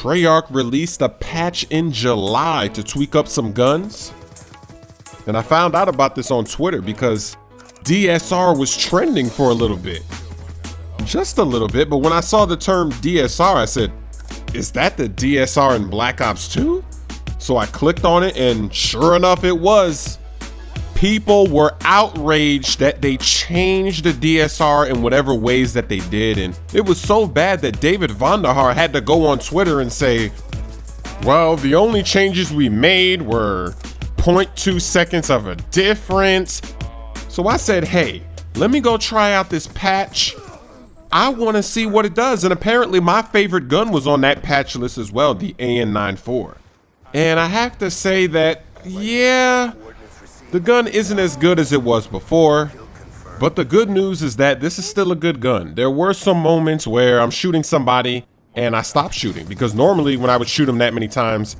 Treyarch released a patch in July to tweak up some guns. And I found out about this on Twitter because DSR was trending for a little bit. Just a little bit, but when I saw the term DSR, I said, is that the DSR in Black Ops 2? So I clicked on it, and sure enough, it was. People were outraged that they changed the DSR in whatever ways that they did, and it was so bad that David Vonderhaar had to go on Twitter and say, well, the only changes we made were 0.2 seconds of a difference. So I said, hey, let me go try out this patch. I want to see what it does, and apparently my favorite gun was on that patch list as well, the AN94. And I have to say that, yeah, the gun isn't as good as it was before, but the good news is that this is still a good gun. There were some moments where I'm shooting somebody and I stopped shooting, because normally when I would shoot them that many times,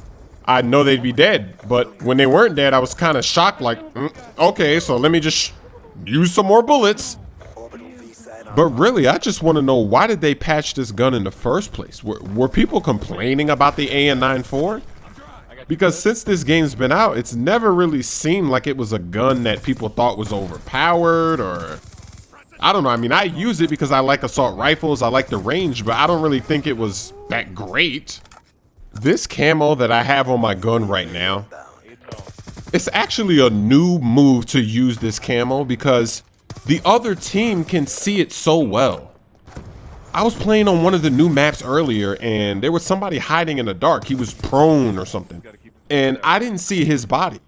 I know they'd be dead. But when they weren't dead, I was kind of shocked, like, okay, so let me just use some more bullets. But really, I just want to know, why did they patch this gun in the first place? Were people complaining about the AN94? Because since this game's been out, it's never really seemed like it was a gun that people thought was overpowered, or I don't know. I mean, I use it because I like assault rifles, I like the range, but I don't really think it was that great. This camo that I have on my gun right now, it's actually a new move to use this camo because the other team can see it so well. I was playing on one of the new maps earlier, and there was somebody hiding in the dark. He was prone or something, and I didn't see his body,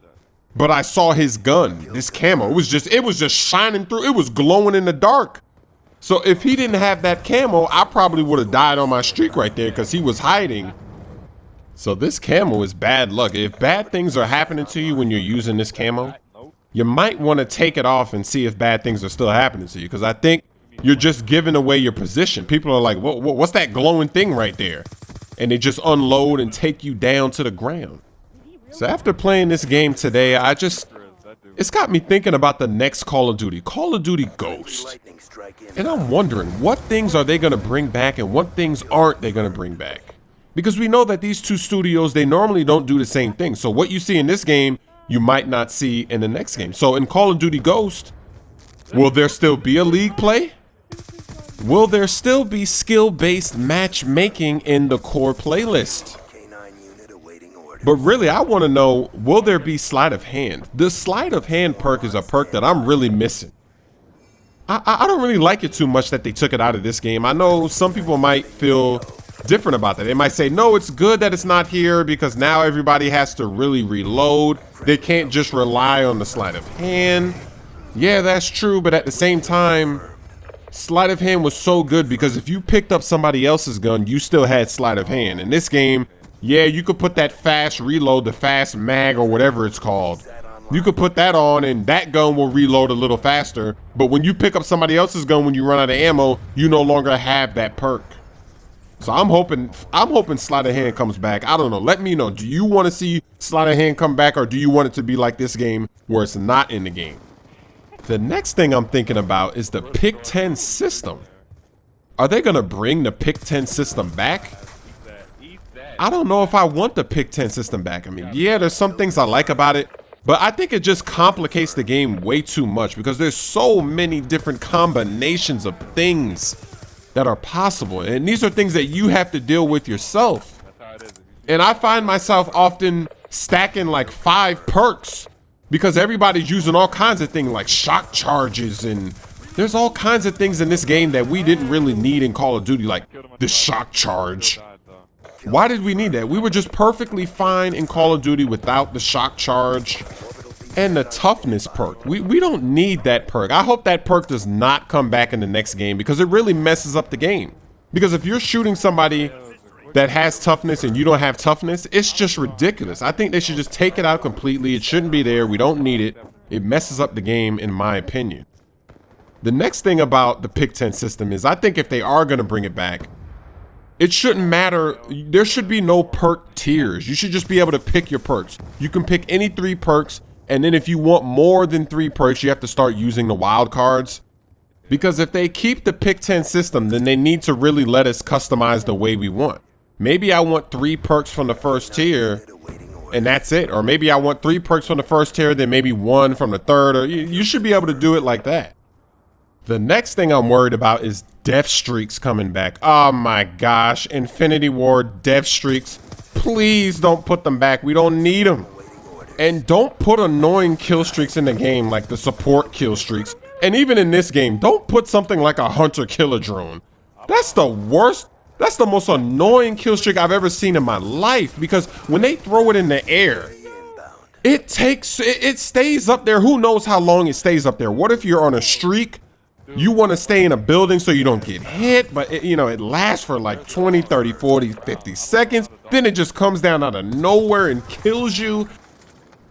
but I saw his gun, this camo. It was just shining through. It was glowing in the dark. So if he didn't have that camo, I probably would have died on my streak right there because he was hiding. So this camo is bad luck. If bad things are happening to you when you're using this camo, you might want to take it off and see if bad things are still happening to you, because I think you're just giving away your position. People are like, what's that glowing thing right there? And they just unload and take you down to the ground. So after playing this game today, it's got me thinking about the next Call of Duty Ghosts. And I'm wondering, what things are they gonna bring back and what things aren't they gonna bring back? Because we know that these two studios, they normally don't do the same thing. So what you see in this game, you might not see in the next game. So in Call of Duty Ghosts, will there still be a league play? Will there still be skill-based matchmaking in the core playlist? But really, I want to know, will there be sleight of hand? The sleight of hand perk is a perk that I'm really missing. I don't really like it too much that they took it out of this game. I know some people might feel different about that. They might say, no, it's good that it's not here because now everybody has to really reload. They can't just rely on the sleight of hand. Yeah, that's true, but at the same time, sleight of hand was so good because if you picked up somebody else's gun, you still had sleight of hand. In this game, yeah, you could put that fast reload, the fast mag or whatever it's called. You could put that on and that gun will reload a little faster. But when you pick up somebody else's gun when you run out of ammo, you no longer have that perk. So I'm hoping sleight of hand comes back. I don't know. Let me know. Do you want to see sleight of hand come back, or do you want it to be like this game where it's not in the game? The next thing I'm thinking about is the Pick 10 system. Are they gonna bring the Pick 10 system back? I don't know if I want the Pick 10 system back. I mean, yeah, there's some things I like about it, but I think it just complicates the game way too much because there's so many different combinations of things that are possible. And these are things that you have to deal with yourself. And I find myself often stacking like 5 perks because everybody's using all kinds of things like shock charges, and there's all kinds of things in this game that we didn't really need in Call of Duty, like the shock charge. Why did we need that? We were just perfectly fine in Call of Duty without the shock charge and the toughness perk. We don't need that perk. I hope that perk does not come back in the next game because it really messes up the game. Because if you're shooting somebody that has toughness and you don't have toughness, it's just ridiculous. I think they should just take it out completely. It shouldn't be there. We don't need it. It messes up the game, in my opinion. The next thing about the Pick 10 system is I think if they are going to bring it back, it shouldn't matter. There should be no perk tiers. You should just be able to pick your perks. You can pick any 3 perks, and then if you want more than 3 perks, you have to start using the wild cards. Because if they keep the Pick 10 system, then they need to really let us customize the way we want. Maybe I want 3 perks from the first tier and that's it. Or maybe I want 3 perks from the first tier, then maybe 1 from the third, or you should be able to do it like that. The next thing I'm worried about is death streaks coming back. Oh my gosh, Infinity War death streaks. Please don't put them back. We don't need them. And don't put annoying kill streaks in the game like the support kill streaks. And even in this game, don't put something like a hunter killer drone. That's the worst. That's the most annoying kill streak I've ever seen in my life, because when they throw it in the air, it stays up there. Who knows how long it stays up there? What if you're on a streak? You want to stay in a building so you don't get hit, but it lasts for like 20, 30, 40, 50 seconds. Then it just comes down out of nowhere and kills you.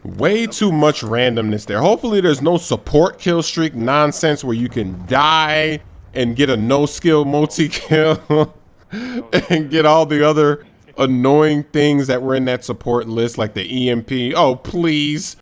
Way too much randomness there. Hopefully there's no support kill streak nonsense where you can die and get a no skill multi-kill and get all the other annoying things that were in that support list, like the EMP. Oh, please.